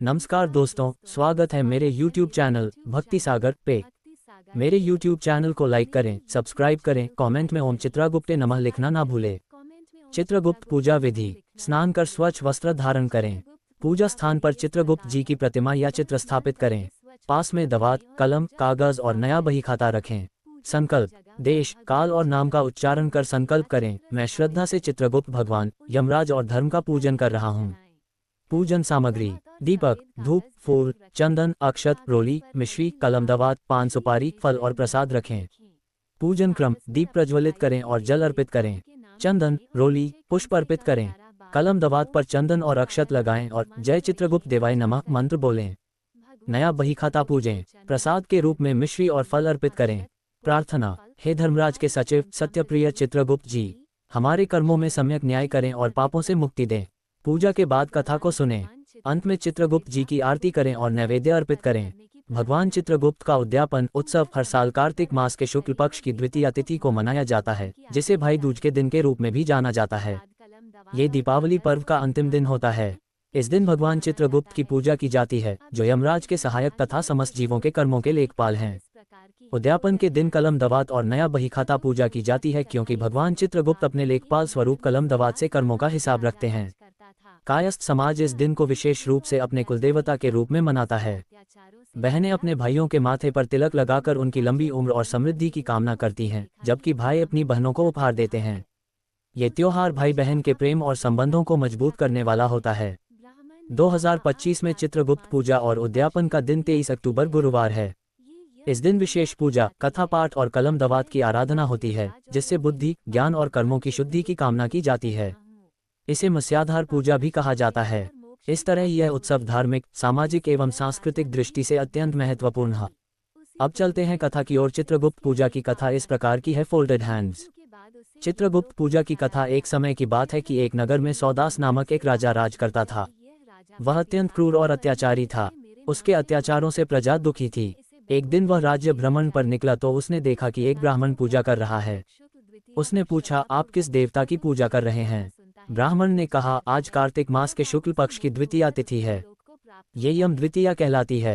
नमस्कार दोस्तों, स्वागत है मेरे YouTube चैनल भक्ति सागर पे। मेरे YouTube चैनल को लाइक करें, सब्सक्राइब करें, कमेंट में ओम चित्रगुप्ते नमः लिखना ना भूलें। चित्रगुप्त पूजा विधि। स्नान कर स्वच्छ वस्त्र धारण करें। पूजा स्थान पर चित्रगुप्त जी की प्रतिमा या चित्र स्थापित करें। पास में दवात, कलम, कागज और नया बही खाता रखें। संकल्प। देश, काल और नाम का उच्चारण कर संकल्प करें, मैं श्रद्धा से चित्रगुप्त भगवान, यमराज और धर्म का पूजन कर रहा हूँ। पूजन सामग्री: दीपक, धूप, फूल, चंदन, अक्षत, रोली, मिश्री, कलम, दवात, पान, सुपारी, फल और प्रसाद रखें। पूजन क्रम: दीप प्रज्वलित करें और जल अर्पित करें। चंदन, रोली, पुष्प अर्पित करें। कलम, दवात पर चंदन और अक्षत लगाएं और जय चित्रगुप्त देवाय नमः मंत्र बोलें। नया बही खाता पूजें। प्रसाद के रूप में मिश्री और फल अर्पित करें। प्रार्थना: हे धर्मराज के सचिव सत्यप्रिय चित्रगुप्त जी, हमारे कर्मों में सम्यक न्याय करें और पापों से मुक्ति दें। पूजा के बाद कथा को सुनें। अंत में चित्रगुप्त जी की आरती करें और नैवेद्य अर्पित करें। भगवान चित्रगुप्त का उद्यापन उत्सव हर साल कार्तिक मास के शुक्ल पक्ष की द्वितीया तिथि को मनाया जाता है, जिसे भाई दूज के दिन के रूप में भी जाना जाता है। ये दीपावली पर्व का अंतिम दिन होता है। इस दिन भगवान चित्रगुप्त की पूजा की जाती है, जो यमराज के सहायक तथा समस्त जीवों के कर्मों के लेखपाल हैं। उद्यापन के दिन कलम, दवात और नया बही खाता पूजा की जाती है, क्योंकि भगवान चित्रगुप्त अपने लेखपाल स्वरूप कलम, दवात से कर्मों का हिसाब रखते हैं। कायस्थ समाज इस दिन को विशेष रूप से अपने कुलदेवता के रूप में मनाता है। बहनें अपने भाइयों के माथे पर तिलक लगाकर उनकी लंबी उम्र और समृद्धि की कामना करती हैं, जबकि भाई अपनी बहनों को उपहार देते हैं। ये त्योहार भाई बहन के प्रेम और संबंधों को मजबूत करने वाला होता है। 2025 में चित्रगुप्त पूजा और उद्यापन का दिन 23 अक्टूबर गुरुवार है। इस दिन विशेष पूजा, कथा पाठ और कलम, दवात की आराधना होती है, जिससे बुद्धि, ज्ञान और कर्मों की शुद्धि की कामना की जाती है। इसे मत्स्याधार पूजा भी कहा जाता है। इस तरह यह उत्सव धार्मिक, सामाजिक एवं सांस्कृतिक दृष्टि से अत्यंत महत्वपूर्ण है। अब चलते हैं कथा की ओर। चित्रगुप्त पूजा की कथा इस प्रकार की है। Folded hands. चित्रगुप्त पूजा की कथा। एक समय की बात है कि एक नगर में सौदास नामक एक राजा राज करता था। वह अत्यंत क्रूर और अत्याचारी था। उसके अत्याचारों से प्रजा दुखी थी। एक दिन वह राज्य भ्रमण पर निकला तो उसने देखा कि एक ब्राह्मण पूजा कर रहा है। उसने पूछा, आप किस देवता की पूजा कर रहे हैं? ब्राह्मण ने कहा, आज कार्तिक मास के शुक्ल पक्ष की द्वितीया तिथि है। ये यम द्वितीया कहलाती है।